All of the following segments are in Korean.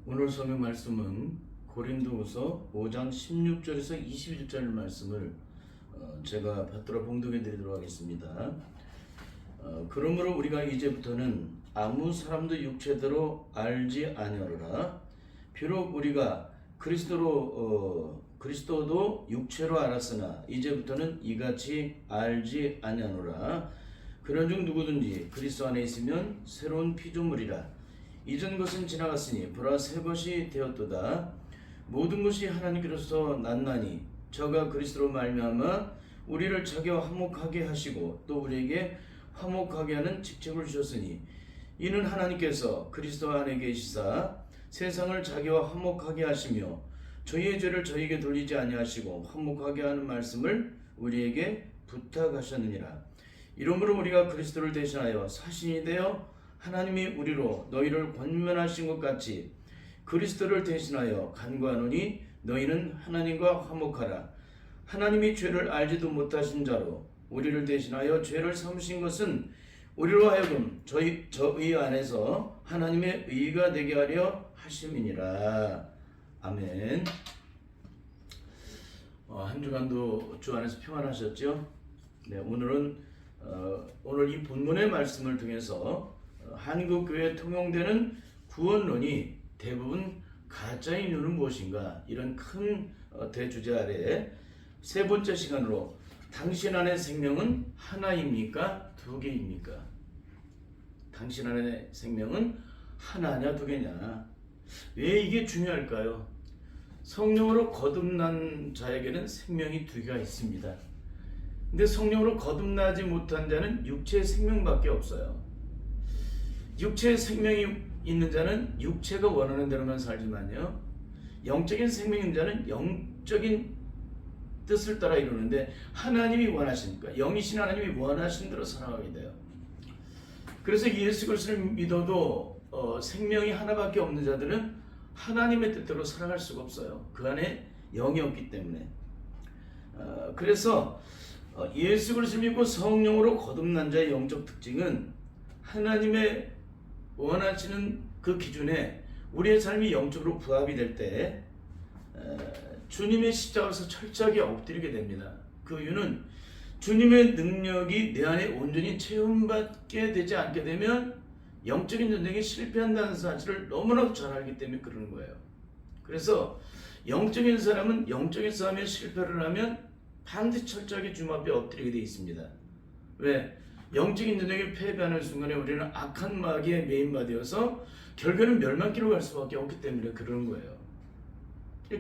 오늘 성경 말씀은 고린도후서 5장 16절에서 21절 말씀을 제가 받들어 봉독해 드리도록 하겠습니다. 그러므로 우리가 이제부터는 아무 사람도 육체대로 알지 아니하노라. 비록 우리가 그리스도도 육체로 알았으나 이제부터는 이같이 알지 아니하노라. 그런즉 누구든지 그리스도 안에 있으면 새로운 피조물이라. 이전 것은 지나갔으니 보라 새 것이 되었도다. 모든 것이 하나님께로서 났나니 저가 그리스도로 말미암아 우리를 자기와 화목하게 하시고 또 우리에게 화목하게 하는 직책을 주셨으니 이는 하나님께서 그리스도 안에 계시사 세상을 자기와 화목하게 하시며 저희의 죄를 저희에게 돌리지 아니하시고 화목하게 하는 말씀을 우리에게 부탁하셨느니라. 이러므로 우리가 그리스도를 대신하여 사신이 되어 하나님이 우리로 너희를 권면하신 것 같이 그리스도를 대신하여 간구하노니 너희는 하나님과 화목하라. 하나님이 죄를 알지도 못하신 자로 우리를 대신하여 죄를 삼으신 것은 우리로 하여금 저희 안에서 하나님의 의가 되게 하려 하심이니라. 아멘. 한 주간도 주 안에서 평안하셨죠? 네, 오늘 이 본문의 말씀을 통해서 한국교회에 통용되는 구원론이 대부분 가짜의 이유는 무엇인가? 이런 큰 대주제 아래 세 번째 시간으로 당신 안의 생명은 하나입니까? 두 개입니까? 당신 안의 생명은 하나냐 두 개냐? 왜 이게 중요할까요? 성령으로 거듭난 자에게는 생명이 두 개가 있습니다. 근데 성령으로 거듭나지 못한 자는 육체의 생명밖에 없어요. 육체의 생명이 있는 자는 육체가 원하는 대로만 살지만요, 영적인 생명인 자는 영적인 뜻을 따라 이루는데 하나님이 원하시니까 영이신 하나님이 원하신 대로 살아가게 돼요. 그래서 예수 그리스도를 믿어도 생명이 하나밖에 없는 자들은 하나님의 뜻대로 살아갈 수가 없어요. 그 안에 영이 없기 때문에. 그래서 예수 그리스도를 믿고 성령으로 거듭난 자의 영적 특징은 하나님의 원하시는 그 기준에 우리의 삶이 영적으로 부합이 될 때 주님의 십자가에서 철저하게 엎드리게 됩니다. 그 이유는 주님의 능력이 내 안에 온전히 체험받게 되지 않게 되면 영적인 전쟁에 실패한다는 사실을 너무나도 잘 알기 때문에 그러는 거예요. 그래서 영적인 사람은 영적인 싸움에 실패를 하면 반드시 철저하게 주님 앞에 엎드리게 되어 있습니다. 왜? 영적인 전쟁에 패배하는 순간에 우리는 악한 마귀에 메인바되어서 결국에는 멸망길로 갈 수밖에 없기 때문에 그러는 거예요.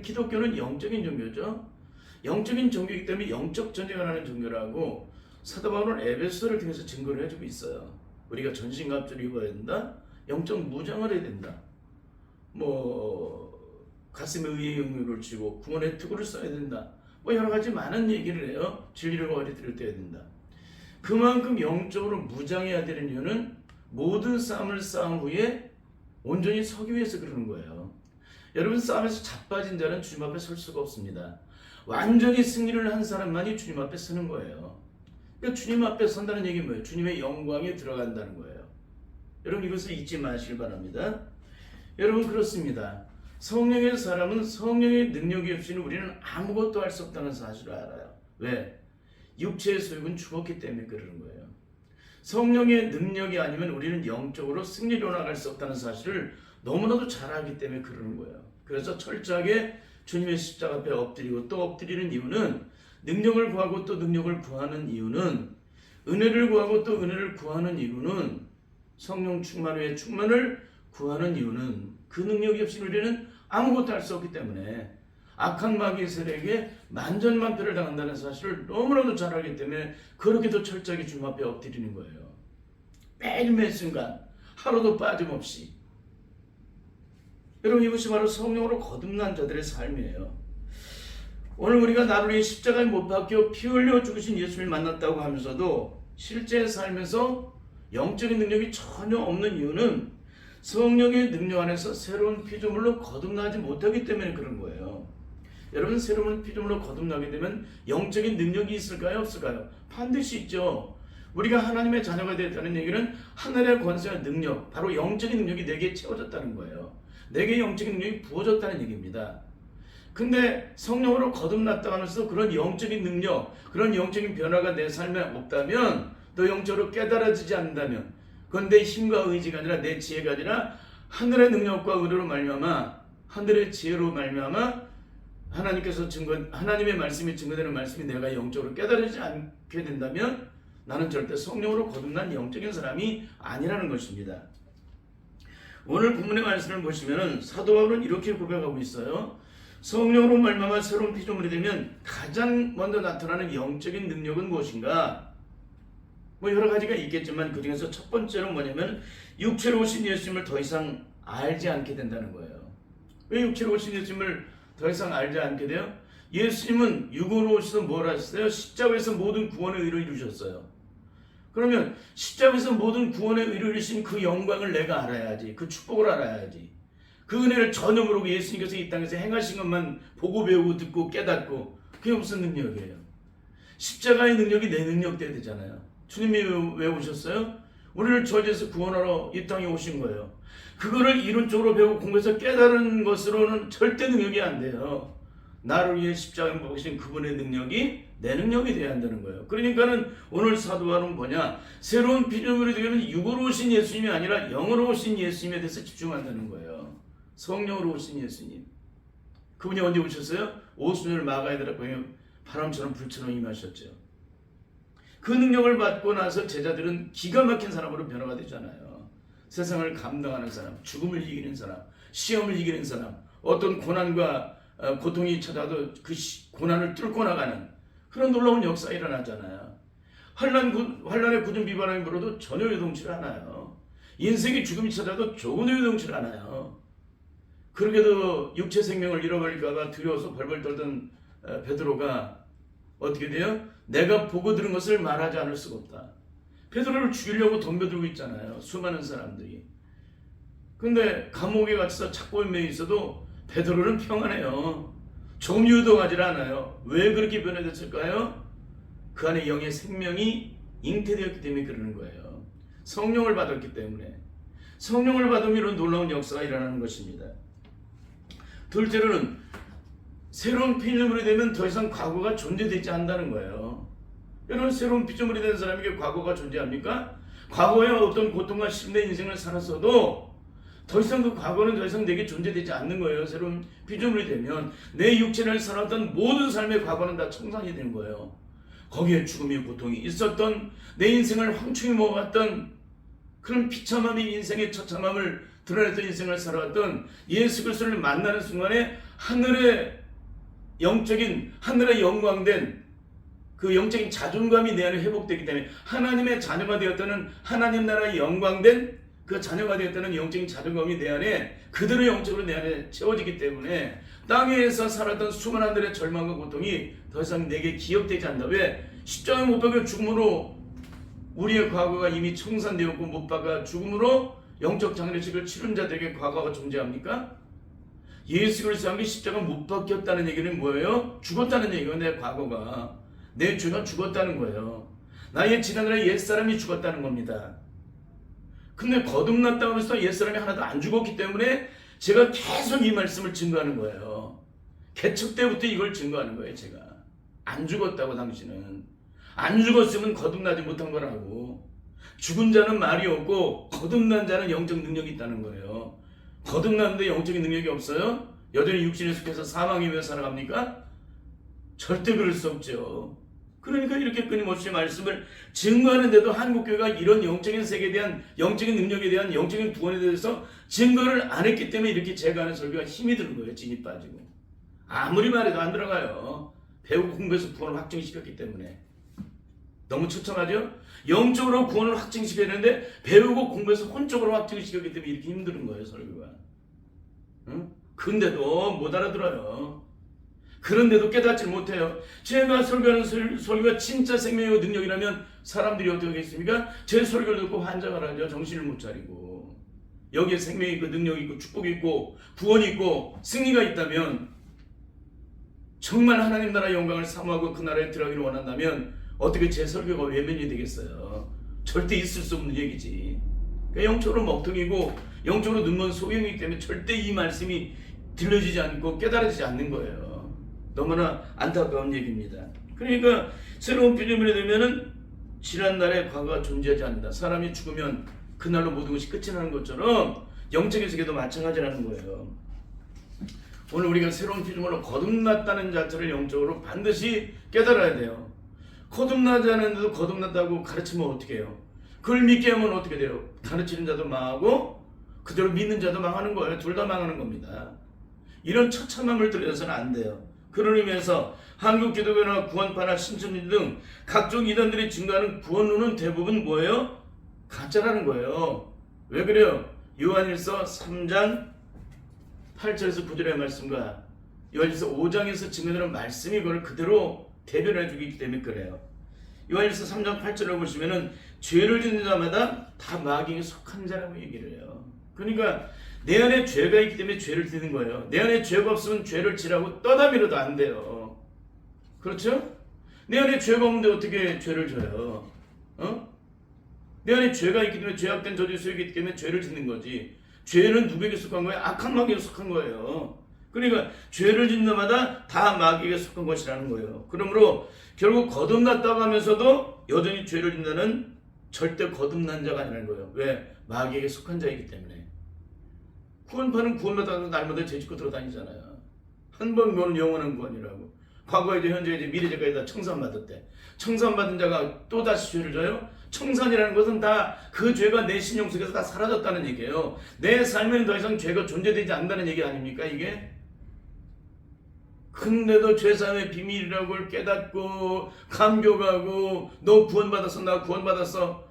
기독교는 영적인 종교죠. 영적인 종교이기 때문에 영적 전쟁을 하는 종교라고 사도 바울은 에베소를 통해서 증거를 해주고 있어요. 우리가 전신갑주를 입어야 된다. 영적 무장을 해야 된다. 가슴에 의의 용류를 쥐고 구원의 투구를 써야 된다. 여러 가지 많은 얘기를 해요. 진리를 어리들을 떼야 된다. 그만큼 영적으로 무장해야 되는 이유는 모든 싸움을 싸운 후에 온전히 서기 위해서 그러는 거예요. 여러분, 싸움에서 자빠진 자는 주님 앞에 설 수가 없습니다. 완전히 승리를 한 사람만이 주님 앞에 서는 거예요. 그러니까 주님 앞에 선다는 얘기는 뭐예요? 주님의 영광에 들어간다는 거예요. 여러분, 이것을 잊지 마시길 바랍니다. 여러분, 그렇습니다. 성령의 사람은 성령의 능력이 없이는 우리는 아무것도 할 수 없다는 사실을 알아요. 왜? 육체의 소욕은 죽었기 때문에 그러는 거예요. 성령의 능력이 아니면 우리는 영적으로 승리로 나갈 수 없다는 사실을 너무나도 잘 알기 때문에 그러는 거예요. 그래서 철저하게 주님의 십자가 앞에 엎드리고 또 엎드리는 이유는, 능력을 구하고 또 능력을 구하는 이유는, 은혜를 구하고 또 은혜를 구하는 이유는, 성령 충만 후에 충만을 구하는 이유는 그 능력이 없이 우리는 아무것도 할 수 없기 때문에 악한 마귀의 세력에 만전만패를 당한다는 사실을 너무나도 잘 알기 때문에 그렇게도 철저하게 주님 앞에 엎드리는 거예요. 매일매 순간 하루도 빠짐없이. 여러분, 이것이 바로 성령으로 거듭난 자들의 삶이에요. 오늘 우리가 나를 위해 십자가에 못 박혀 피 흘려 죽으신 예수를 만났다고 하면서도 실제 삶에서 영적인 능력이 전혀 없는 이유는 성령의 능력 안에서 새로운 피조물로 거듭나지 못하기 때문에 그런 거예요. 여러분, 새로운 피조물로 거듭나게 되면 영적인 능력이 있을까요? 없을까요? 반드시 있죠. 우리가 하나님의 자녀가 되었다는 얘기는 하늘의 권세와 능력, 바로 영적인 능력이 내게 채워졌다는 거예요. 내게 영적인 능력이 부어졌다는 얘기입니다. 근데 성령으로 거듭났다 하면서 그런 영적인 능력, 그런 영적인 변화가 내 삶에 없다면, 또 영적으로 깨달아지지 않는다면, 그건 내 힘과 의지가 아니라 내 지혜가 아니라 하늘의 능력과 의로로 말미암아, 하늘의 지혜로 말미암아 하나님께서 하나님의 말씀이 증거되는 말씀이 내가 영적으로 깨달아지지 않게 된다면 나는 절대 성령으로 거듭난 영적인 사람이 아니라는 것입니다. 오늘 본문의 말씀을 보시면 사도 바울은 이렇게 고백하고 있어요. 성령으로 말미암아 새로운 피조물이 되면 가장 먼저 나타나는 영적인 능력은 무엇인가? 뭐 여러 가지가 있겠지만 그 중에서 첫 번째로 뭐냐면 육체로 오신 예수님을 더 이상 알지 않게 된다는 거예요. 왜 육체로 오신 예수님을 더 이상 알지 않게 돼요? 예수님은 육으로 오셔서 뭘 하셨어요? 십자가에서 모든 구원의 의를 이루셨어요. 그러면 십자가에서 모든 구원의 의를 이루신 그 영광을 내가 알아야지. 그 축복을 알아야지. 그 은혜를 전혀 모르고 예수님께서 이 땅에서 행하신 것만 보고 배우고 듣고 깨닫고, 그게 무슨 능력이에요? 십자가의 능력이 내 능력 돼야 되잖아요. 주님이 왜 오셨어요? 우리를 저주에서 구원하러 이 땅에 오신 거예요. 그거를 이론적으로 배우고 공부해서 깨달은 것으로는 절대 능력이 안 돼요. 나를 위해 십자가에 못 박으신 그분의 능력이 내 능력이 돼야 한다는 거예요. 그러니까는 오늘 사도바울은 뭐냐? 새로운 피조물이 되려면 육으로 오신 예수님이 아니라 영으로 오신 예수님에 대해서 집중한다는 거예요. 성령으로 오신 예수님. 그분이 언제 오셨어요? 오순절 마가에다가 바람처럼 불처럼 임하셨죠. 그 능력을 받고 나서 제자들은 기가 막힌 사람으로 변화가 되잖아요. 세상을 감당하는 사람, 죽음을 이기는 사람, 시험을 이기는 사람, 어떤 고난과 고통이 찾아도 그 고난을 뚫고 나가는 그런 놀라운 역사가 일어나잖아요. 환란의 굳은 비바람이 불어도 전혀 요동치를 않아요. 인생의 죽음이 찾아도 조금도 요동치를 않아요. 그러게도 육체 생명을 잃어버릴까 봐 두려워서 벌벌 떨던 베드로가 어떻게 돼요? 내가 보고 들은 것을 말하지 않을 수가 없다. 베드로를 죽이려고 덤벼들고 있잖아요. 수많은 사람들이. 근데 감옥에 갇혀서 착고에 매여 있어도 베드로는 평안해요. 조금 유동하지 않아요. 왜 그렇게 변화됐을까요? 그 안에 영의 생명이 잉태되었기 때문에 그러는 거예요. 성령을 받았기 때문에. 성령을 받으면 이런 놀라운 역사가 일어나는 것입니다. 둘째로는 새로운 피조물이 되면 더 이상 과거가 존재되지 않는다는 거예요. 여러분, 새로운 피조물이 된 사람에게 과거가 존재합니까? 과거에 어떤 고통과 심내 인생을 살았어도 더 이상 그 과거는 더 이상 내게 존재되지 않는 거예요. 새로운 피조물이 되면 내 육체를 살았던 모든 삶의 과거는 다 청산이 되는 거예요. 거기에 죽음의 고통이 있었던, 내 인생을 황충히 먹어갔던 그런 비참함이 인생의 처참함을 드러냈던 인생을 살아왔던 예수 그리스도를 만나는 순간에 하늘의 영광된 그 영적인 자존감이 내 안에 회복되기 때문에 하나님의 자녀가 되었다는, 하나님 나라의 영광된 그 자녀가 되었다는 영적인 자존감이 내 안에 그대로 영적으로 내 안에 채워지기 때문에 땅에서 살았던 수많은 절망과 고통이 더 이상 내게 기억되지 않는다. 왜? 십자가에 못 박혀 죽음으로 우리의 과거가 이미 청산되었고 못 박아 죽음으로 영적 장례식을 치른 자들에게 과거가 존재합니까? 예수 그리스도의 게 십자가 못 박혔다는 얘기는 뭐예요? 죽었다는 얘기예요. 내 과거가, 내 죄가 죽었다는 거예요. 나의 지난날의 옛사람이 죽었다는 겁니다. 근데 거듭났다고 해서 옛사람이 하나도 안 죽었기 때문에 제가 계속 이 말씀을 증거하는 거예요. 개척 때부터 이걸 증거하는 거예요. 제가 안 죽었다고. 당신은 안 죽었으면 거듭나지 못한 거라고. 죽은 자는 말이 없고 거듭난 자는 영적 능력이 있다는 거예요. 거듭났는데 영적인 능력이 없어요? 여전히 육신에 속해서 사망에 왜 살아갑니까? 절대 그럴 수 없죠. 그러니까 이렇게 끊임없이 말씀을 증거하는데도 한국교회가 이런 영적인 세계에 대한, 영적인 능력에 대한, 영적인 구원에 대해서 증거를 안 했기 때문에 이렇게 제가 하는 설교가 힘이 드는 거예요. 진이 빠지고. 아무리 말해도 안 들어가요. 배우고 공부해서 구원을 확증시켰기 때문에. 너무 처참하죠? 영적으로 구원을 확증시켜야 되는데 배우고 공부해서 혼적으로 확증시켰기 때문에 이렇게 힘든 거예요. 설교가. 응? 근데도 못 알아들어요. 그런데도 깨닫지 못해요. 제가 설교하는 설교가 진짜 생명의 능력이라면 사람들이 어떻게 하겠습니까? 제 설교를 듣고 환장을 하죠. 정신을 못 차리고. 여기에 생명이 있고 능력이 있고 축복이 있고 구원이 있고 승리가 있다면, 정말 하나님 나라의 영광을 사모하고 그 나라에 들어가기를 원한다면 어떻게 제 설교가 외면이 되겠어요? 절대 있을 수 없는 얘기지. 그러니까 영적으로 먹통이고 영적으로 눈먼 소경이기 때문에 절대 이 말씀이 들려지지 않고 깨달아지지 않는 거예요. 너무나 안타까운 얘기입니다. 그러니까 새로운 피조물이 되면은 지난날의 과거가 존재하지 않는다. 사람이 죽으면 그날로 모든 것이 끝이 나는 것처럼 영적인 세계도 마찬가지라는 거예요. 오늘 우리가 새로운 피조물로 거듭났다는 자체를 영적으로 반드시 깨달아야 돼요. 거듭나지 않았는데도 거듭났다고 가르치면 어떻게 해요? 그걸 믿게 하면 어떻게 돼요? 가르치는 자도 망하고 그대로 믿는 자도 망하는 거예요. 둘 다 망하는 겁니다. 이런 처참함을 들여서는 안 돼요. 그런 의미에서 한국 기독교나 구원파나 신천지 등 각종 이단들이 증거하는 구원론은 대부분 뭐예요? 가짜라는 거예요. 왜 그래요? 요한일서 3장 8절에서 9절의 말씀과 요한일서 5장에서 증거하는 말씀이 그걸 그대로 대변해 주기 때문에 그래요. 요한일서 3장 8절을 보시면은 죄를 짓는 자마다 다 마귀에 속한 자라고 얘기를 해요. 그러니까 내 안에 죄가 있기 때문에 죄를 짓는 거예요. 내 안에 죄가 없으면 죄를 지라고 떠다밀어도 안 돼요. 그렇죠? 내 안에 죄가 없는데 어떻게 죄를 져요? 내 안에 죄가 있기 때문에 죄악된 저주 수욕이 있기 때문에 죄를 짓는 거지. 죄는 누구에게 속한 거예요? 악한 마귀에 속한 거예요. 그러니까 죄를 짓는 자마다 다 마귀에게 속한 것이라는 거예요. 그러므로 결국 거듭났다고 하면서도 여전히 죄를 짓는 절대 거듭난 자가 아니라는 거예요. 왜? 마귀에게 속한 자이기 때문에. 구원파는 구원받아서 날마다 죄짓고 들어다니잖아요. 한 번 구원은 영원한 구원이라고. 과거에 이제 현재 이제 미래제까지 다 청산받았대. 청산받은 자가 또 다시 죄를 져요? 청산이라는 것은 다 그 죄가 내 신영 속에서 다 사라졌다는 얘기예요. 내 삶에는 더 이상 죄가 존재되지 않는다는 얘기 아닙니까 이게? 근데도 죄사함의 비밀이라고 걸 깨닫고 감격하고 너 구원받았어 나 구원받았어.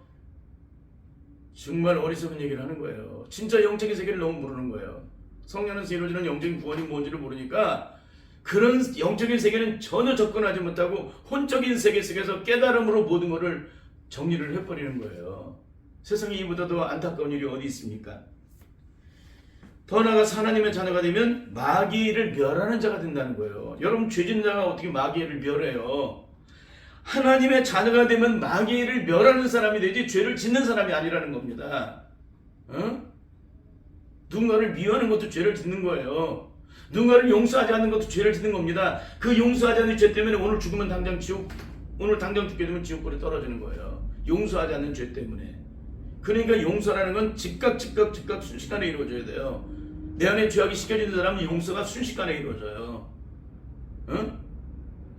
정말 어리석은 얘기를 하는 거예요. 진짜 영적인 세계를 너무 모르는 거예요. 성령에서 이루어지는 영적인 구원이 뭔지를 모르니까 그런 영적인 세계는 전혀 접근하지 못하고 혼적인 세계 속에서 깨달음으로 모든 것을 정리를 해버리는 거예요. 세상에 이보다 더 안타까운 일이 어디 있습니까? 더 나아가서 하나님의 자녀가 되면 마귀를 멸하는 자가 된다는 거예요. 여러분 죄진 자가 어떻게 마귀를 멸해요? 하나님의 자녀가 되면 마귀를 멸하는 사람이 되지 죄를 짓는 사람이 아니라는 겁니다. 누군가를 미워하는 것도 죄를 짓는 거예요. 누군가를 용서하지 않는 것도 죄를 짓는 겁니다. 그 용서하지 않는 죄 때문에 오늘 죽으면 당장 오늘 당장 죽게 되면 지옥불에 떨어지는 거예요. 용서하지 않는 죄 때문에. 그러니까 용서라는 건 즉각 순식간에 이루어져야 돼요. 내 안에 죄악이 씻겨지는 사람은 용서가 순식간에 이루어져요.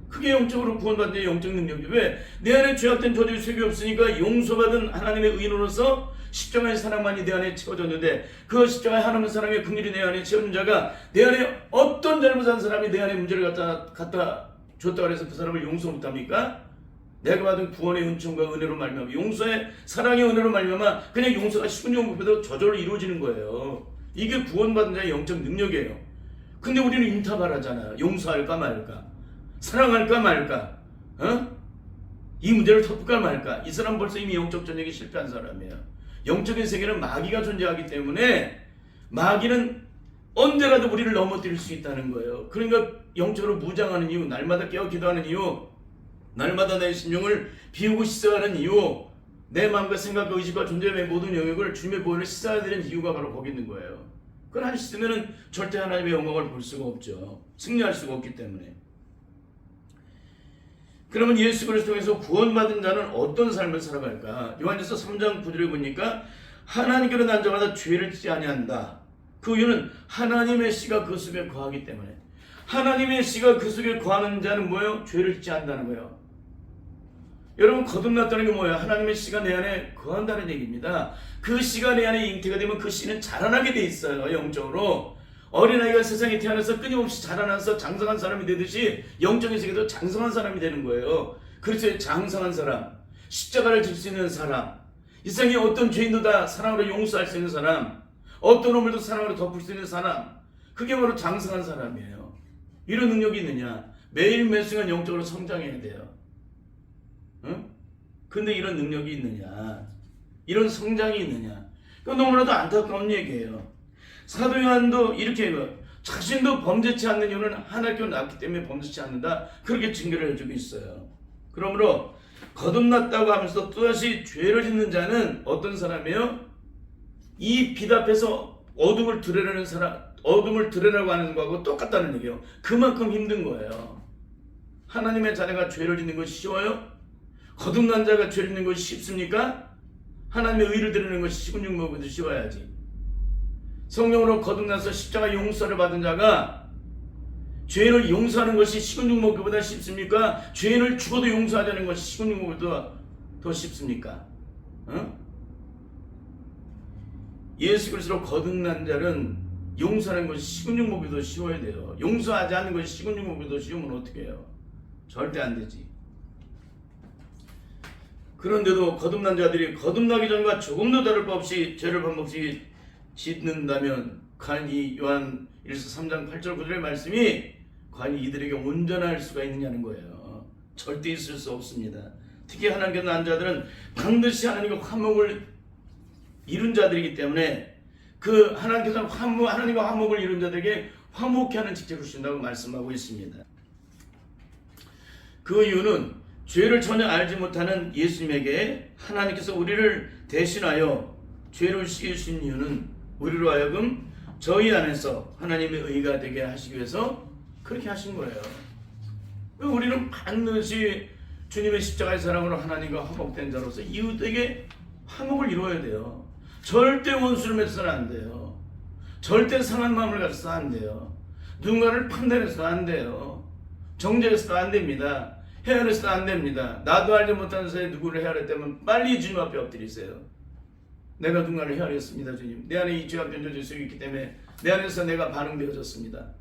그게 영적으로 구원받는 영적 능력이. 왜? 내 안에 죄악된 저주의 쇠이 없으니까 용서받은 하나님의 의인으로서 십자가의 사랑만이 내 안에 채워졌는데 그 십자가의 하나님의 사랑의 긍휼이 내 안에 채워진 자가 내 안에 어떤 잘못한 사람이 내 안에 문제를 갖다 줬다고 해서 그 사람을 용서 못합니까? 내가 받은 구원의 은총과 은혜로 말미암아 용서의 사랑의 은혜로 말미암아 그냥 용서가 쉬운 용법에도 저절로 이루어지는 거예요. 이게 구원받은 자의 영적 능력이에요. 근데 우리는 인터발하잖아요. 용서할까 말까, 사랑할까 말까, 이 문제를 덮을까 말까. 이 사람 벌써 이미 영적 전쟁에 실패한 사람이에요. 영적인 세계는 마귀가 존재하기 때문에 마귀는 언제라도 우리를 넘어뜨릴 수 있다는 거예요. 그러니까 영적으로 무장하는 이유, 날마다 깨어 기도하는 이유, 날마다 내 심령을 비우고 씻어가는 이유, 내 마음과 생각과 의지와 존재의 모든 영역을 주님의 보혈을 씻어야 되는 이유가 바로 거기 있는 거예요. 그걸 안 씻으면 절대 하나님의 영광을 볼 수가 없죠. 승리할 수가 없기 때문에. 그러면 예수 그리스도 통해서 구원받은 자는 어떤 삶을 살아갈까? 요한일서 3장 9절에 보니까 하나님께로 난 자마다 죄를 짓지 아니한다. 그 이유는 하나님의 씨가 그 속에 거하기 때문에. 하나님의 씨가 그 속에 거하는 자는 뭐예요? 죄를 짓지 않는다는 거예요. 여러분 거듭났다는 게 뭐예요? 하나님의 씨가 내 안에 거한다는 얘기입니다. 그 씨가 내 안에 잉태가 되면 그 씨는 자라나게 돼 있어요. 영적으로. 어린아이가 세상에 태어나서 끊임없이 자라나서 장성한 사람이 되듯이 영적인 세계도 장성한 사람이 되는 거예요. 그래서 장성한 사람, 십자가를 질 수 있는 사람, 이 세상에 어떤 죄인도 다 사랑으로 용서할 수 있는 사람, 어떤 허물도 사랑으로 덮을 수 있는 사람, 그게 바로 장성한 사람이에요. 이런 능력이 있느냐? 매일 매 순간 영적으로 성장해야 돼요. 근데 이런 능력이 있느냐? 이런 성장이 있느냐? 그건 너무나도 안타까운 얘기예요. 사도 요한도 이렇게 해요. 자신도 범죄치 않는 이유는 하나님께 낳았기 때문에 범죄치 않는다. 그렇게 증거를 해주고 있어요. 그러므로 거듭났다고 하면서 또다시 죄를 짓는 자는 어떤 사람이에요? 이 빛 앞에서 어둠을 드러내는 사람, 어둠을 드러내려고 하는 거하고 똑같다는 얘기예요. 그만큼 힘든 거예요. 하나님의 자녀가 죄를 짓는 것이 쉬워요? 거듭난 자가 죄를 짓는 것이 쉽습니까? 하나님의 의를 드러내는 것이 시군육 먹어도 쉬워야지. 성령으로 거듭나서 십자가 용서를 받은 자가 죄인을 용서하는 것이 시군육 먹기보다 쉽습니까? 죄인을 죽어도 용서하자는 것이 시군육 먹기보다 더 쉽습니까? 예수 그리스도로 거듭난 자는 용서하는 것이 시군육 먹기도 쉬워야 돼요. 용서하지 않는 것이 시군육 먹기도 쉬우면 어떻게 해요? 절대 안 되지. 그런데도 거듭난 자들이 거듭나기 전과 조금도 다를 바 없이 죄를 반복시 짓는다면 과연 이 요한 1서 3장 8절 9절의 말씀이 과연 이들에게 온전할 수가 있느냐는 거예요. 절대 있을 수 없습니다. 특히 하나님께 난 자들은 반드시 하나님과 화목을 이룬 자들이기 때문에 그 하나님께서 하나님과 화목을 이룬 자들에게 화목케 하는 직책을 주신다고 말씀하고 있습니다. 그 이유는 죄를 전혀 알지 못하는 예수님에게 하나님께서 우리를 대신하여 죄를 씌우신 이유는 우리로 하여금 저희 안에서 하나님의 의가 되게 하시기 위해서 그렇게 하신 거예요. 우리는 반드시 주님의 십자가의 사랑으로 하나님과 화목된 자로서 이웃에게 화목을 이루어야 돼요. 절대 원수를 맺어서는 안 돼요. 절대 상한 마음을 가져서 안 돼요. 누군가를 판단해서는 안 돼요. 정죄해서도 안 됩니다. 헤아려서도 안 됩니다. 나도 알지 못하는 사이에 누구를 헤아렸다면 빨리 주님 앞에 엎드리세요. 내가 누군가를 헤아렸습니다. 주님, 내 안에 이 죄가 변조될 수 있기 때문에 내 안에서 내가 반응되어졌습니다.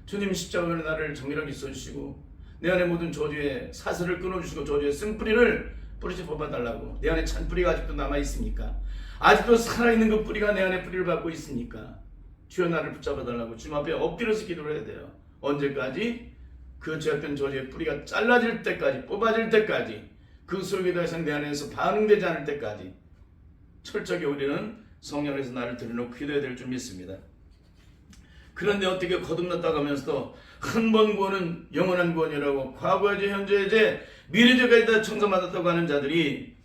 주님 십자가로 나를 정결하게 써주시고 내 안에 모든 저주의 사슬을 끊어주시고 저주의 쓴뿌리를 뿌리쳐 뽑아달라고. 내 안에 잔뿌리가 아직도 남아있습니까? 아직도 살아있는 그 뿌리가 내 안에 뿌리를 받고 있습니까? 주여 나를 붙잡아달라고 주님 앞에 엎드려서 기도를 해야 돼요. 언제까지? 그 죄악된 저주의 뿌리가 잘라질 때까지, 뽑아질 때까지, 그 소리가 더 이상 내 안에서 반응되지 않을 때까지 철저하게 우리는 성령에서 나를 드러놓고 기도해야 될 줄 믿습니다. 그런데 어떻게 거듭났다고 하면서도 한 번 구원은 영원한 구원이라고 과거의 죄, 현재의 죄, 미래 죄까지 다 청산받았다고 하는 자들이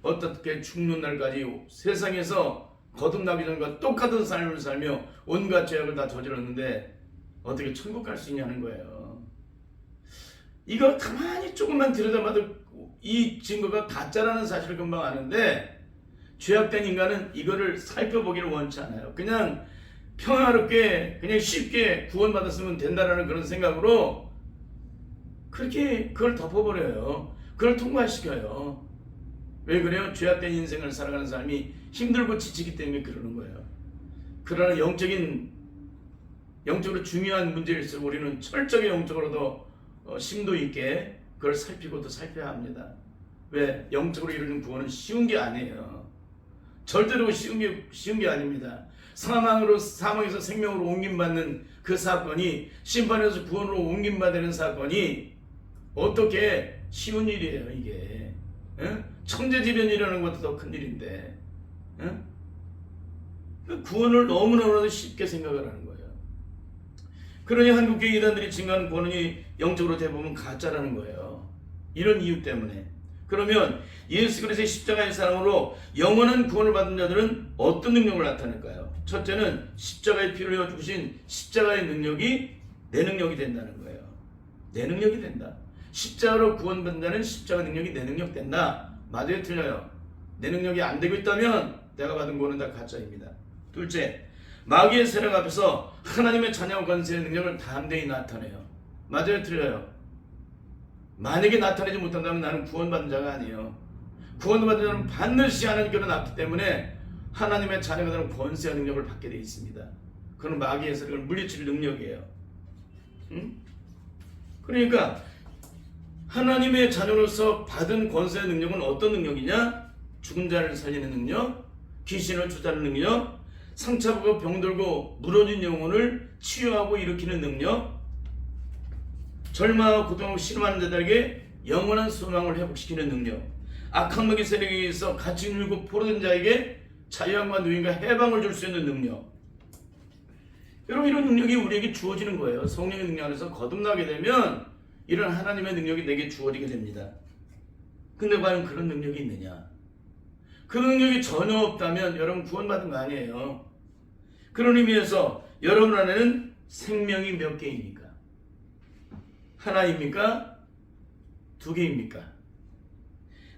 어떻게 죽는 날까지 세상에서 거듭나기 전과 똑같은 삶을 살며 온갖 죄악을 다 저질렀는데 어떻게 천국 갈 수 있냐는 거예요. 이거 가만히 조금만 들여다봐도 이 증거가 가짜라는 사실을 금방 아는데 죄악된 인간은 이거를 살펴보기를 원치 않아요. 그냥 평화롭게 그냥 쉽게 구원받았으면 된다라는 그런 생각으로 그렇게 그걸 덮어버려요. 그걸 통과시켜요. 왜 그래요? 죄악된 인생을 살아가는 사람이 힘들고 지치기 때문에 그러는 거예요. 그러나 영적으로 중요한 문제일수록 우리는 철저하게 영적으로도 심도 있게 그걸 살피고 또 살펴야 합니다. 왜? 영적으로 이루는 구원은 쉬운 게 아니에요. 절대로 쉬운 게 아닙니다. 사망에서 생명으로 옮김받는 그 사건이 심판에서 구원으로 옮김받는 사건이 어떻게 쉬운 일이에요 이게. 천재지변이라는 것도 더 큰 일인데 구원을 너무너무 쉽게 생각을 하는 거예요. 그러니 한국교회 이단들이 증거하는 구원이 영적으로 대부분 가짜라는 거예요. 이런 이유 때문에. 그러면 예수 그리스도의 십자가의 사랑으로 영원한 구원을 받은 자들은 어떤 능력을 나타낼까요? 첫째는 십자가의 피를 흘려 주신 십자가의 능력이 내 능력이 된다는 거예요. 내 능력이 된다. 십자가로 구원받는 자는 십자가 능력이 내 능력 된다. 맞아요? 틀려요? 내 능력이 안 되고 있다면 내가 받은 구원은 다 가짜입니다. 둘째, 마귀의 세력 앞에서 하나님의 자녀 권세의 능력을 담대히 나타내요. 맞아요? 틀려요? 만약에 나타내지 못한다면 나는 구원받은 자가 아니에요. 구원받은 자는 반드시 하나님께로 낳기 때문에 하나님의 자녀가 되는 권세와 능력을 받게 되어 있습니다. 그건 마귀의 세력을 물리칠 능력이에요. 그러니까 하나님의 자녀로서 받은 권세의 능력은 어떤 능력이냐? 죽은 자를 살리는 능력, 귀신을 쫓아내는 능력, 상처받고 병들고 무너진 영혼을 치유하고 일으키는 능력, 절망하고 고통하고 신음하는 자들에게 영원한 소망을 회복시키는 능력, 악한 마귀 세력에 의해서 갇힌 울고 포로된 자에게 자유함과 누임과 해방을 줄 수 있는 능력. 여러분, 이런 능력이 우리에게 주어지는 거예요. 성령의 능력 안에서 거듭나게 되면 이런 하나님의 능력이 내게 주어지게 됩니다. 근데 과연 그런 능력이 있느냐? 그 능력이 전혀 없다면 여러분 구원받은 거 아니에요. 그런 의미에서 여러분 안에는 생명이 몇 개입니까? 하나입니까? 두 개입니까?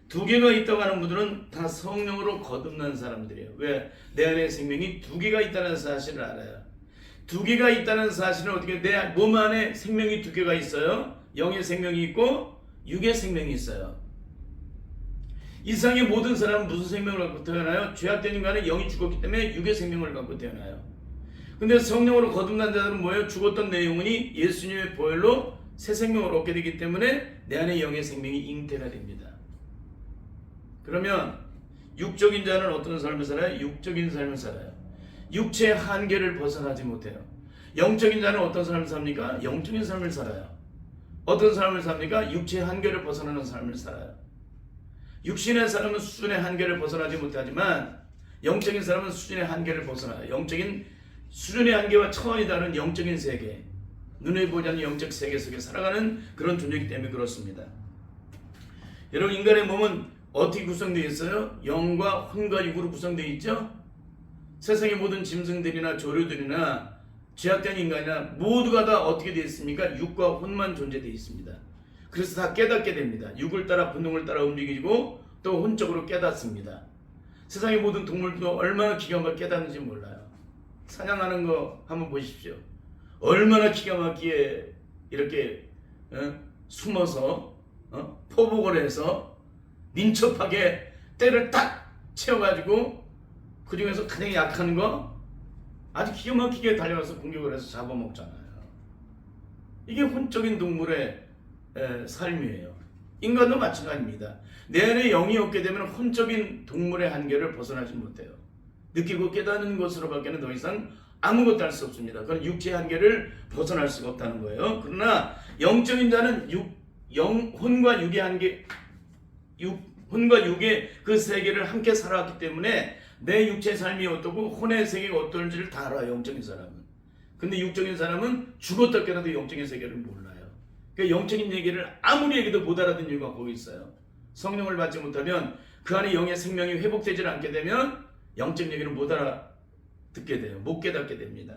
두 개가 있다고 하는 분들은 다 성령으로 거듭난 사람들이에요. 왜? 내 안에 생명이 두 개가 있다는 사실을 알아요. 두 개가 있다는 사실은 어떻게, 내 몸 안에 생명이 두 개가 있어요. 영의 생명이 있고 육의 생명이 있어요. 이 세상의 모든 사람은 무슨 생명을 갖고 태어나요? 죄악된 인간은 영이 죽었기 때문에 육의 생명을 갖고 태어나요. 근데 성령으로 거듭난 자들은 뭐예요? 죽었던 내 영혼이 예수님의 보혈로 새 생명을 얻게 되기 때문에 내 안에 영의 생명이 잉태가 됩니다. 그러면 육적인 자는 어떤 삶을 살아요? 육적인 삶을 살아요. 육체의 한계를 벗어나지 못해요. 영적인 자는 어떤 삶을 삽니까? 영적인 삶을 살아요. 어떤 삶을 삽니까? 육체의 한계를 벗어나는 삶을 살아요. 육신의 사람은 수준의 한계를 벗어나지 못하지만 영적인 사람은 수준의 한계를 벗어나요. 영적인 수준의 한계와 차원이 다른 영적인 세계, 눈에 보지 않는 영적 세계 속에 살아가는 그런 존재이기 때문에 그렇습니다. 여러분, 인간의 몸은 어떻게 구성되어 있어요? 영과 혼과 육으로 구성되어 있죠? 세상의 모든 짐승들이나 조류들이나 죄악된 인간이나 모두가 다 어떻게 되어 있습니까? 육과 혼만 존재되어 있습니다. 그래서 다 깨닫게 됩니다. 육을 따라 본능을 따라 움직이고 또 혼적으로 깨닫습니다. 세상의 모든 동물도 얼마나 기가 막히게 깨닫는지 몰라요. 사냥하는 거 한번 보십시오. 얼마나 기가 막히게 이렇게 숨어서 포복을 해서 민첩하게 때를 딱 채워가지고 그 중에서 가장 약한 거 아주 기가 막히게 달려가서 공격을 해서 잡아먹잖아요. 이게 혼적인 동물의 삶이에요. 인간도 마찬가지입니다. 내 안에 영이 없게 되면 혼적인 동물의 한계를 벗어나지 못해요. 느끼고 깨닫는 것으로밖에는 더 이상 아무것도 할 수 없습니다. 그건 육체의 한계를 벗어날 수가 없다는 거예요. 그러나 영적인 자는 혼과 육의 한계, 혼과 육의 그 세계를 함께 살아왔기 때문에 내 육체의 삶이 어떻고 혼의 세계가 어떨지를 다 알아요. 영적인 사람은. 근데 육적인 사람은 죽었다 깨어나도 영적인 세계를 몰라요. 그러니까 영적인 얘기를 아무리 얘기도 못 알아듣는 이유가 거기 있어요. 성령을 받지 못하면 그 안에 영의 생명이 회복되지 않게 되면 영적인 얘기를 못 알아듣게 돼요. 못 깨닫게 됩니다.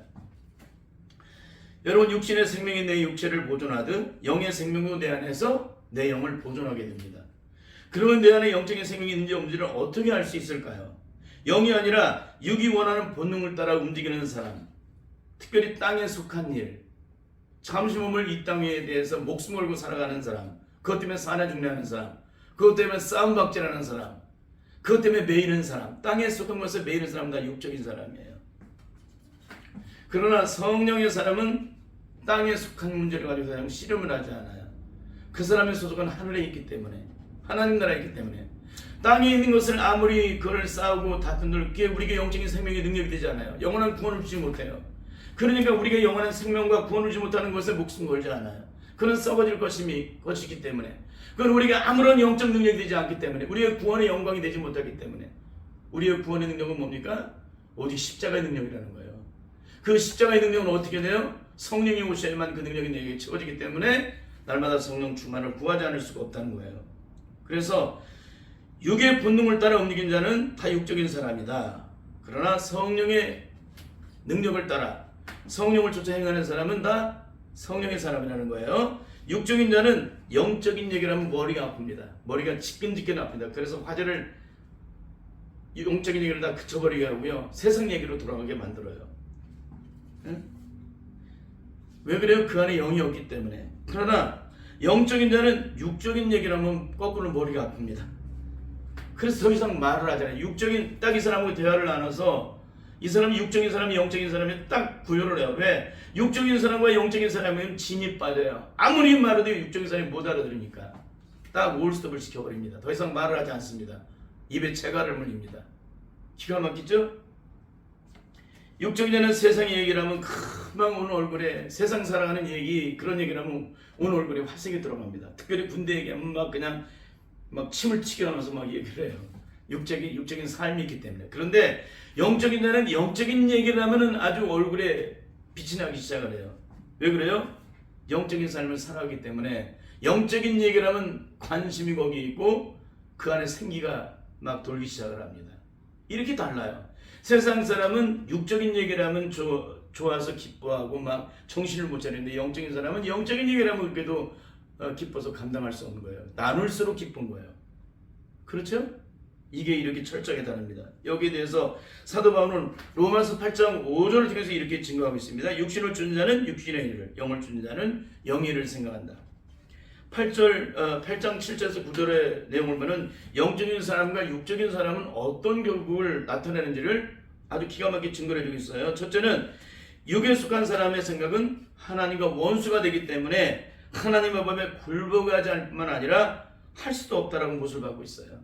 여러분, 육신의 생명이 내 육체를 보존하듯 영의 생명도 내 안에서 내 영을 보존하게 됩니다. 그러면 내 안에 영적인 생명이 있는지 없는지를 어떻게 알 수 있을까요? 영이 아니라 육이 원하는 본능을 따라 움직이는 사람, 특별히 땅에 속한 일, 잠시 몸을 이 땅 위에 대해서 목숨 걸고 살아가는 사람, 그것 때문에 사나 죽냐는 사람, 그것 때문에 싸움박질하는 사람, 그것 때문에 매이는 사람, 땅에 속한 것에 매이는 사람은 다 육적인 사람이에요. 그러나 성령의 사람은 땅에 속한 문제를 가지고 씨름을 하지 않아요. 그 사람의 소속은 하늘에 있기 때문에, 하나님 나라에 있기 때문에 땅에 있는 것을 아무리 그걸 싸우고 다툰들 그게 우리에게 영적인 생명의 능력이 되지 않아요. 영원한 구원을 주지 못해요. 그러니까 우리가 영원한 생명과 구원을 주지 못하는 것에 목숨 걸지 않아요. 그는 썩어질 것이기 때문에, 그건 우리가 아무런 영적 능력이 되지 않기 때문에, 우리의 구원의 영광이 되지 못하기 때문에. 우리의 구원의 능력은 뭡니까? 오직 십자가의 능력이라는 거예요. 그 십자가의 능력은 어떻게 돼요? 성령이 오셔야만 그 능력이 내게 채워지기 때문에 날마다 성령 충만을 구하지 않을 수가 없다는 거예요. 그래서 육의 본능을 따라 움직인 자는 다 육적인 사람이다. 그러나 성령의 능력을 따라 성령을 쫓아 행하는 사람은 다 성령의 사람이라는 거예요. 육적인 자는 영적인 얘기를 하면 머리가 아픕니다. 머리가 지끈지끈 아픕니다. 그래서 화제를 영적인 얘기를 다 그쳐버리게 하고요, 세상 얘기로 돌아가게 만들어요. 응? 왜 그래요? 그 안에 영이 없기 때문에. 그러나 영적인 자는 육적인 얘기를 하면 거꾸로 머리가 아픕니다. 그래서 더 이상 말을 하잖아요. 육적인 딱 이 사람하고 대화를 나눠서 이 사람이 육적인 사람이 영적인 사람이 딱 구별을 해요. 왜? 육적인 사람과 영적인 사람은 진이 빠져요. 아무리 말해도 육적인 사람이 못 알아들으니까 딱 올스톱을 시켜버립니다. 더 이상 말을 하지 않습니다. 입에 채가를 물립니다. 기가 막히죠? 육적인 자는 세상의 얘기를 하면 금방 오는 얼굴에, 세상 살아가는 얘기, 그런 얘기를 하면 오는 얼굴에 화색이 들어갑니다. 특별히 군대 얘기하면 막 그냥 막 침을 튀겨나면서 막 얘기를 해요. 육적인 삶이 있기 때문에. 그런데 영적인 자는 영적인 얘기를 하면은 아주 얼굴에 빛이 나기 시작을 해요. 왜 그래요? 영적인 삶을 살아가기 때문에 영적인 얘기를 하면 관심이 거기 있고 그 안에 생기가 막 돌기 시작을 합니다. 이렇게 달라요. 세상 사람은 육적인 얘기를 하면 좋아서 기뻐하고 막 정신을 못 차리는데, 영적인 사람은 영적인 얘기를 하면 그렇게도 기뻐서 감당할 수 없는 거예요. 나눌수록 기쁜 거예요. 그렇죠? 이게 이렇게 철저하게 다릅니다. 여기에 대해서 사도 바울은 로마서 8장 5절을 통해서 이렇게 증거하고 있습니다. 육신을 주는 자는 육신의 일을, 영을 주는 자는 영의 일을 생각한다. 8장 7절에서 9절의 내용을 보면 영적인 사람과 육적인 사람은 어떤 결국을 나타내는지를 아주 기가 막히게 증거해 주고 있어요. 첫째는 육에 속한 사람의 생각은 하나님과 원수가 되기 때문에 하나님의 법에 굴복하지 않을 뿐만 아니라 할 수도 없다라고 못을 받고 있어요.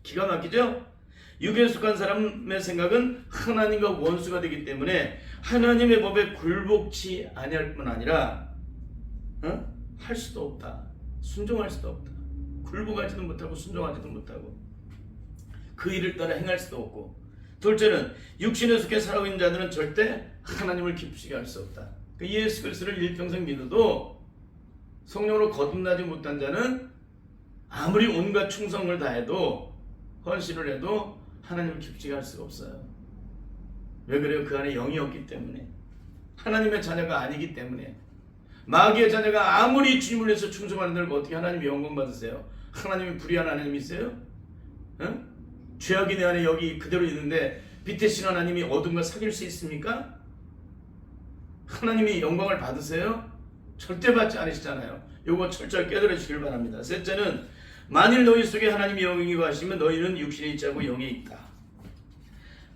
기가 막히죠? 육에 속한 사람의 생각은 하나님과 원수가 되기 때문에 하나님의 법에 굴복치 아니할 뿐 아니라 할 수도 없다. 순종할 수도 없다. 굴복하지도 못하고 순종하지도 못하고 그 일을 따라 행할 수도 없고, 둘째는 육신에 속해 살아가고 있는 자들은 절대 하나님을 기쁘시게 할 수 없다. 그 예수 그리스도를 일평생 믿어도 성령으로 거듭나지 못한 자는 아무리 온갖 충성을 다해도 헌신을 해도 하나님을 기쁘시게 할 수가 없어요. 왜 그래요? 그 안에 영이 없기 때문에, 하나님의 자녀가 아니기 때문에. 마귀의 자녀가 아무리 주님을 위해서 충성하는들 어떻게 하나님의 영광 받으세요? 하나님이 불의한 하나님이세요? 죄악이 내 안에 여기 그대로 있는데 빛대신 하나님이 어둠과 사귈 수 있습니까? 하나님이 영광을 받으세요? 절대 받지 않으시잖아요. 요거 철저히 깨달아 주시길 바랍니다. 셋째는 만일 너희 속에 하나님이 영이고 하시면 너희는 육신에 있지 않고 영에 있다.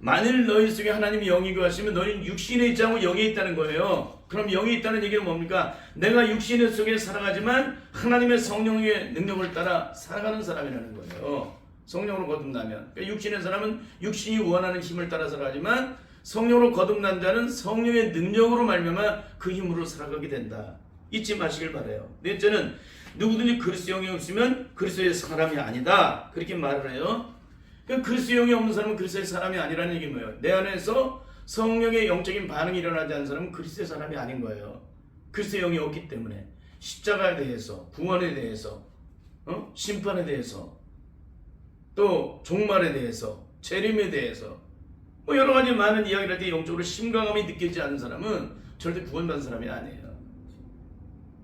만일 너희 속에 하나님이 영이고 하시면 너희는 육신에 있지 않고 영에 있다는 거예요. 그럼 영에 있다는 얘기는 뭡니까? 내가 육신 속에 살아가지만 하나님의 성령의 능력을 따라 살아가는 사람이라는 거예요. 성령으로 거듭나면. 그러니까 육신의 사람은 육신이 원하는 힘을 따라 살아가지만 성령으로 거듭난 자는 성령의 능력으로 말미암아 그 힘으로 살아가게 된다. 잊지 마시길 바라요. 넷째는 누구든지 그리스도 영이 없으면 그리스도의 사람이 아니다. 그렇게 말을 해요. 그러니까 그리스도 영이 없는 사람은 그리스도의 사람이 아니라는 얘기는 뭐예요? 내 안에서 성령의 영적인 반응이 일어나지 않는 사람은 그리스도의 사람이 아닌 거예요. 그리스도의 영이 없기 때문에 십자가에 대해서, 구원에 대해서, 심판에 대해서, 또 종말에 대해서, 재림에 대해서 뭐 여러 가지 많은 이야기를 할 때 영적으로 심각함이 느끼지 않는 사람은 절대 구원받은 사람이 아니에요.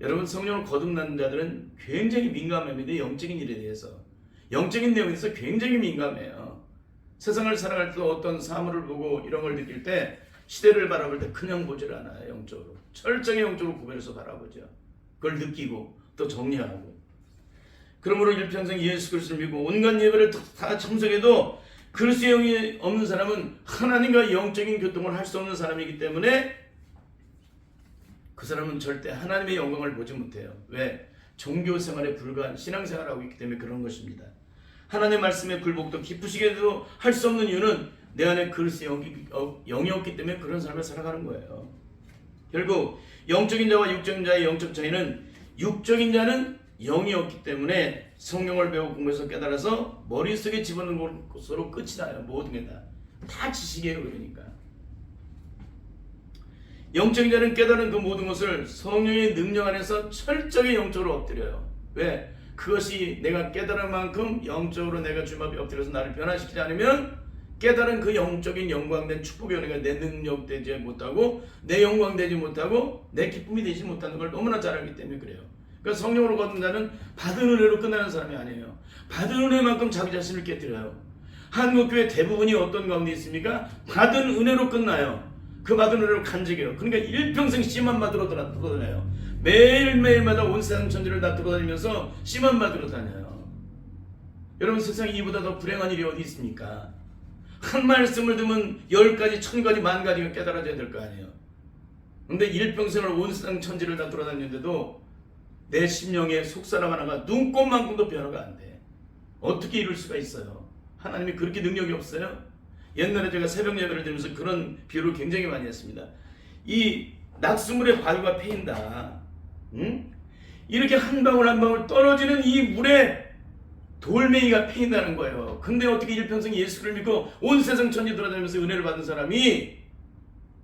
여러분, 성령으로 거듭난 자들은 굉장히 민감합니다. 영적인 일에 대해서, 영적인 내용에 대해서 굉장히 민감해요. 세상을 살아갈 때 어떤 사물을 보고 이런 걸 느낄 때, 시대를 바라볼 때 그냥 보질 않아요. 영적으로 철저히 영적으로 구별해서 바라보죠. 그걸 느끼고 또 정리하고. 그러므로 일평생 예수 그리스도를 믿고 온갖 예배를 다 참석해도 그리스도의 영이 없는 사람은 하나님과 영적인 교통을 할 수 없는 사람이기 때문에 그 사람은 절대 하나님의 영광을 보지 못해요. 왜? 종교 생활에 불과한 신앙생활을 하고 있기 때문에 그런 것입니다. 하나님의 말씀에 굴복도 기쁘시게도 할 수 없는 이유는 내 안에 그리스도의 영이 없기 때문에 그런 삶을 살아가는 거예요. 결국 영적인 자와 육적인 자의 영적 차이는, 육적인 자는 영이 없기 때문에 성경을 배우고 공부해서 깨달아서 머릿속에 집어넣는 것으로 끝이 나요. 모든 게 다 지식이에요. 그러니까 영적인 자는 깨달은 그 모든 것을 성령의 능력 안에서 철저히 영적으로 엎드려요. 왜? 그것이 내가 깨달은 만큼 영적으로 내가 주님 앞에 엎드려서 나를 변화시키지 않으면 깨달은 그 영적인 영광된 축복의 은혜가 내 능력 되지 못하고 내 영광 되지 못하고 내 기쁨이 되지 못하는 걸 너무나 잘 알기 때문에 그래요. 그러니까 성령으로 거듭난 자는 받은 은혜로 끝나는 사람이 아니에요. 받은 은혜만큼 자기 자신을 깨뜨려요. 한국교회 대부분이 어떤 가운데 있습니까? 받은 은혜로 끝나요. 그 받은 은혜로 간직해요. 그러니까 일평생 씨만 받으러 돌아다녀요. 매일매일마다 온 세상 천지를 다 돌아다니면서 씨만 받으러 다녀요. 여러분, 세상에 이보다 더 불행한 일이 어디 있습니까? 한 말씀을 듣면 10가지, 1000가지, 10,000가지가 깨달아져야 될 거 아니에요. 근데 일평생을 온 세상 천지를 다 돌아다녔는데도 내 심령의 속사람 하나가 눈꽃만큼도 변화가 안 돼. 어떻게 이룰 수가 있어요? 하나님이 그렇게 능력이 없어요? 옛날에 제가 새벽 예배를 드리면서 그런 비유를 굉장히 많이 했습니다. 이 낙수물에 바위가 패인다. 이렇게 한 방울 한 방울 떨어지는 이 물에 돌멩이가 패인다는 거예요. 근데 어떻게 일평생 예수를 믿고 온 세상 천지 돌아다니면서 은혜를 받은 사람이,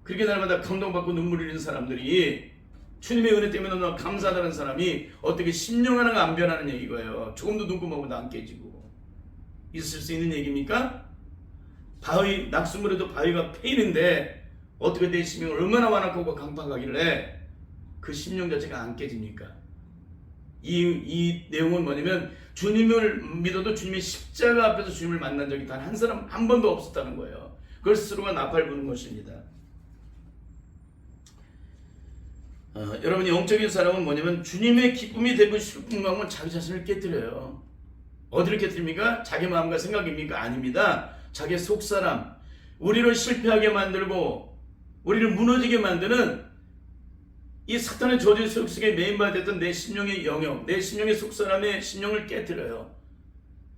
그렇게 날마다 감동받고 눈물 흘리는 사람들이, 주님의 은혜 때문에 너무나 감사하다는 사람이 어떻게 심령 하나가 안 변하는 얘기고요. 조금도 눈금하고도 안 깨지고. 있을 수 있는 얘기입니까? 바위, 낙수물에도 바위가 패이는데 어떻게 내 심령을 얼마나 완악하고 강팍하길래 그 심령 자체가 안 깨집니까? 이 내용은 뭐냐면 주님을 믿어도 주님의 십자가 앞에서 주님을 만난 적이 단 한 사람 한 번도 없었다는 거예요. 그걸 스스로가 나팔 부는 것입니다. 여러분, 영적인 사람은 뭐냐면 주님의 기쁨이 되고 싶은 마음은 자기 자신을 깨뜨려요. 어디를 깨뜨립니까? 자기 마음과 생각입니까? 아닙니다. 자기 속사람, 우리를 실패하게 만들고 우리를 무너지게 만드는 이 사탄의 저주 속에 매인받았던 내 심령의 영역, 내 심령의 속사람의 심령을 깨뜨려요.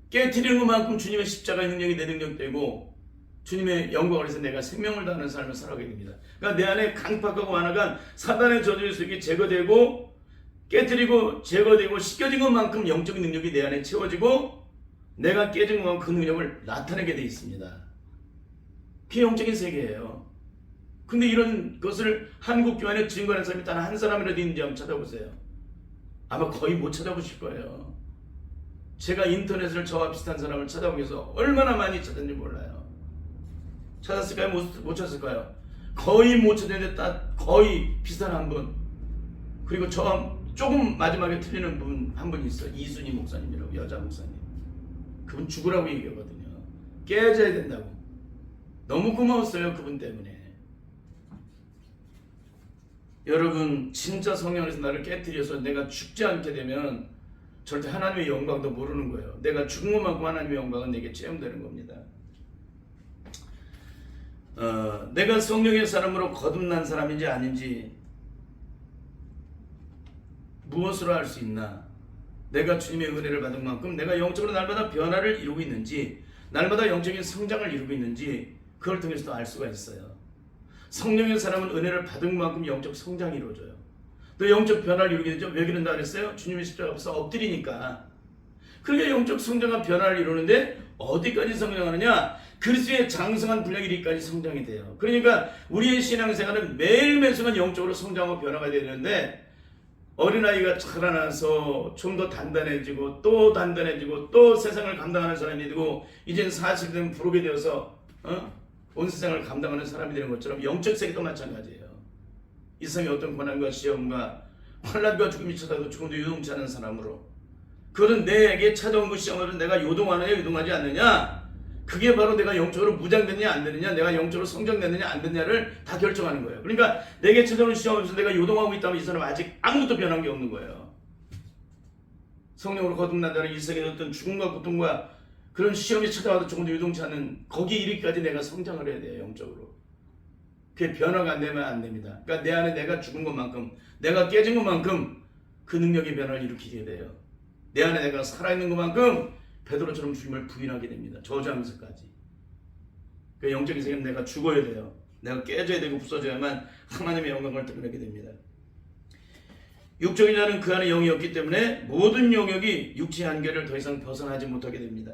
깨뜨리는 것만큼 주님의 십자가의 능력이 내 능력되고 주님의 영광을 해서 내가 생명을 다하는 삶을 살아가게 됩니다. 그러니까 내 안에 강팍하고 완악한 사단의 저주 속이 제거되고 깨뜨리고 제거되고 씻겨진 것만큼 영적인 능력이 내 안에 채워지고 내가 깨진 것만큼 그 능력을 나타내게 되어 있습니다. 그게 영적인 세계예요. 근데 이런 것을 한국 교회에 증거하는 사람이 단 한 사람이라도 있는지 한번 찾아보세요. 아마 거의 못 찾아보실 거예요. 제가 인터넷을 저와 비슷한 사람을 찾아보기 위해서 얼마나 많이 찾았는지 몰라요. 찾았을까요? 못 찾았을까요? 거의 못 찾았는데 딱 거의 비슷한 한 분. 그리고 저와 조금 마지막에 틀리는 분 한 분 있어요. 이순희 목사님이라고, 여자 목사님. 그분 죽으라고 얘기하거든요. 깨져야 된다고. 너무 고마웠어요, 그분 때문에. 여러분, 진짜 성령 안에서 나를 깨뜨려서 내가 죽지 않게 되면 절대 하나님의 영광도 모르는 거예요. 내가 죽은 것만큼 하나님의 영광은 내게 체험되는 겁니다. 내가 성령의 사람으로 거듭난 사람인지 아닌지 무엇으로 알 수 있나? 내가 주님의 은혜를 받은 만큼 내가 영적으로 날마다 변화를 이루고 있는지, 날마다 영적인 성장을 이루고 있는지 그걸 통해서도 알 수가 있어요. 성령의 사람은 은혜를 받은 만큼 영적 성장이 이루어져요. 또 영적 변화를 이루게 되죠. 왜 그런다 그랬어요? 주님의 십자가 앞에서 엎드리니까. 그러니까 영적 성장과 변화를 이루는데 어디까지 성장하느냐? 그리스도의 장성한 분량 이르기까지 성장이 돼요. 그러니까 우리의 신앙생활은 매일매일 영적으로 성장하고 변화가 되는데, 어린아이가 자라나서 좀 더 단단해지고 또 단단해지고 또 세상을 감당하는 사람이 되고 이제는 40이 되면 부르게 되어서 온 세상을 감당하는 사람이 되는 것처럼 영적 세계도 마찬가지예요. 이 세상의 어떤 고난과 시험과 환난과 죽음이 찾아도 조금도 요동치 않은 사람으로, 그것은 내게 찾아온 그 시험으로 내가 요동하느냐 요동하지 않느냐, 그게 바로 내가 영적으로 무장됐느냐 안 되느냐, 내가 영적으로 성장됐느냐 안 됐느냐를 다 결정하는 거예요. 그러니까 내게 찾아오는 시험에서 내가 요동하고 있다면 이 사람은 아직 아무것도 변한 게 없는 거예요. 성령으로 거듭난 자는 이 세계의 어떤 죽음과 고통과 그런 시험이 찾아와도 조금도 요동치 않는 거기에 이르기까지 내가 성장을 해야 돼요. 영적으로. 그게 변화가 안 되면 안 됩니다. 그러니까 내 안에 내가 죽은 것만큼, 내가 깨진 것만큼 그 능력의 변화를 일으키게 돼요. 내 안에 내가 살아있는 것만큼 베드로처럼 주님을 부인하게 됩니다. 저주하면서까지. 그 영적인 세계는 내가 죽어야 돼요. 내가 깨져야 되고 부서져야만 하나님의 영광을 드러내게 됩니다. 육적인 자는 그 안에 영이 없기 때문에 모든 영역이 육체의 한계를 더 이상 벗어나지 못하게 됩니다.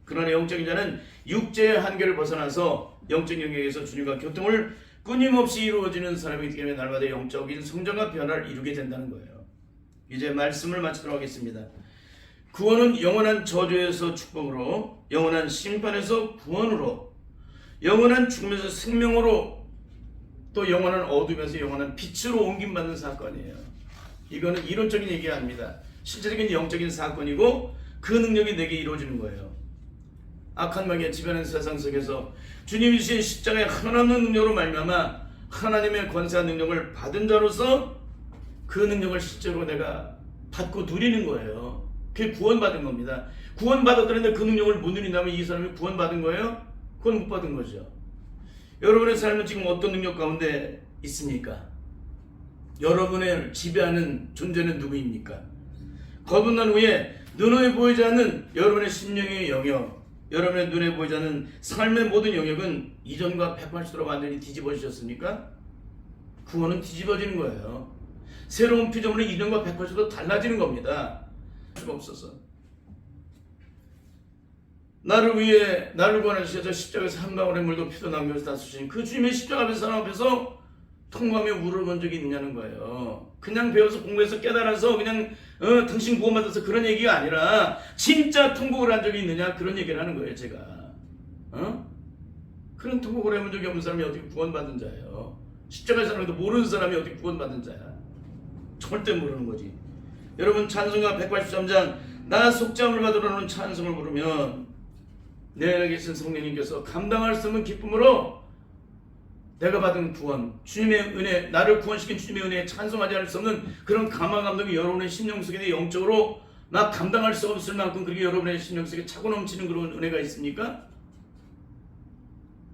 그러나 영적인 자는 육체의 한계를 벗어나서 영적 영역에서 주님과 교통을 끊임없이 이루어지는 사람이기 때문에 날마다 영적인 성장과 변화를 이루게 된다는 거예요. 이제 말씀을 마치도록 하겠습니다. 구원은 영원한 저주에서 축복으로, 영원한 심판에서 구원으로, 영원한 죽음에서 생명으로, 또 영원한 어둠에서 영원한 빛으로 옮김받는 사건이에요. 이거는 이론적인 얘기가 아닙니다. 실제적인 영적인 사건이고 그 능력이 내게 이루어지는 거예요. 악한 마귀가 지배하는 세상 속에서 주님이 주신 십자가의 하나없는 능력으로 말미암아 하나님의 권세한 능력을 받은 자로서 그 능력을 실제로 내가 받고 누리는 거예요. 그게 구원받은 겁니다. 구원받았다는데 그 능력을 못 누린다면 이 사람이 구원받은 거예요? 그건 못 받은 거죠. 여러분의 삶은 지금 어떤 능력 가운데 있습니까? 여러분을 지배하는 존재는 누구입니까? 거듭난 후에 눈에 보이지 않는 여러분의 심령의 영역, 여러분의 눈에 보이지 않는 삶의 모든 영역은 이전과 180도로 완전히 뒤집어지셨습니까? 구원은 뒤집어지는 거예요. 새로운 피조물은 이전과 180도 달라지는 겁니다. 수가 없어서 나를 구원하셔서 십자가에서 한 방울의 물도 피도 남겨서 다 쓰신 그 주님의 십자가 앞에서 사람 앞에서 통과하며 울어본 적이 있느냐는 거예요. 그냥 배워서 공부해서 깨달아서 그냥 당신 구원받아서 그런 얘기가 아니라 진짜 통곡을 한 적이 있느냐 그런 얘기를 하는 거예요. 제가 그런 통곡을 해본 적이 없는 사람이 어떻게 구원받은 자예요? 십자가의 사랑도 모르는 사람이 어떻게 구원받은 자야? 절대 모르는 거지. 여러분 찬송가 183장 나 속죄함을 받으러는 찬송을 부르면 내 안에 계신 성령님께서 감당할 수 없는 기쁨으로 내가 받은 구원, 주님의 은혜, 나를 구원시킨 주님의 은혜에 찬송하지 않을 수 없는 그런 감화 감동이 여러분의 심령 속에 영적으로 막 감당할 수 없을 만큼 그렇게 여러분의 심령 속에 차고 넘치는 그런 은혜가 있습니까?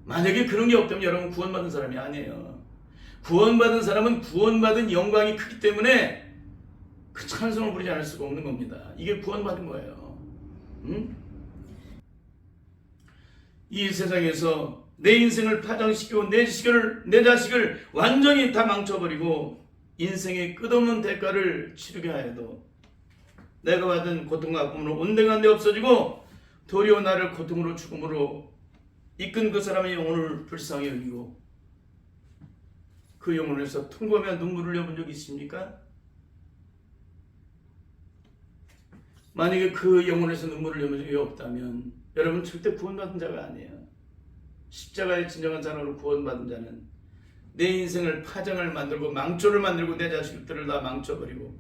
만약에 그런 게 없다면 여러분 구원받은 사람이 아니에요. 구원받은 사람은 구원받은 영광이 크기 때문에 그 찬송을 부르지 않을 수가 없는 겁니다. 이게 구원받은 거예요. 이 세상에서 내 인생을 파장시키고 내 자식을 완전히 다 망쳐버리고 인생의 끝없는 대가를 치르게 하여도 내가 받은 고통과 아픔으로 온데간데 없어지고 도리어 나를 고통으로 죽음으로 이끈 그 사람의 영혼을 불쌍히 여기고 그 영혼에서 통곡하며 눈물을 흘려본 적이 있습니까? 만약에 그 영혼에서 눈물을 흘려본 적이 없다면 여러분 절대 구원받은 자가 아니에요. 십자가의 진정한 사랑으로 구원받은 자는 내 인생을 파장을 만들고 망조를 만들고 내 자식들을 다 망쳐버리고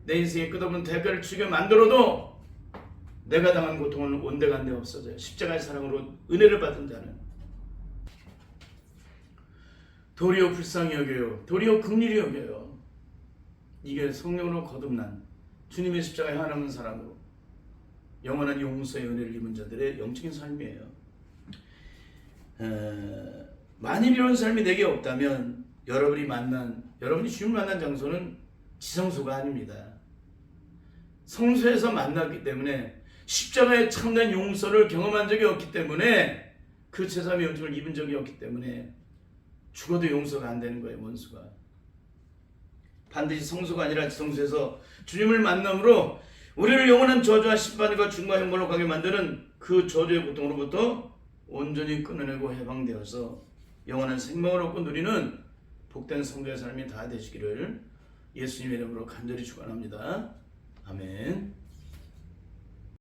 내 인생의 끝없는 대가를 치게 만들어도 내가 당한 고통은 온데간데 없어져요. 십자가의 사랑으로 은혜를 받은 자는 도리어 불쌍히 여겨요. 도리어 긍휼히 여겨요. 이게 성령으로 거듭난 주님의 십자가에 하나는 사람으로 영원한 용서의 은혜를 입은 자들의 영적인 삶이에요. 만일 이런 삶이 내게 없다면 여러분이 주님을 만난 장소는 지성소가 아닙니다. 성소에서 만났기 때문에 십자가의 참된 용서를 경험한 적이 없기 때문에 그 제3의 영적을 입은 적이 없기 때문에 죽어도 용서가 안 되는 거예요. 원수가 반드시 성소가 아니라 지성소에서 주님을 만남으로 우리를 영원한 저주와 심판과 죽음과 형벌로 가게 만드는 그 저주의 고통으로부터 온전히 끊어내고 해방되어서 영원한 생명을 얻고 누리는 복된 성도의 삶이 다 되시기를 예수님의 이름으로 간절히 축원합니다. 아멘.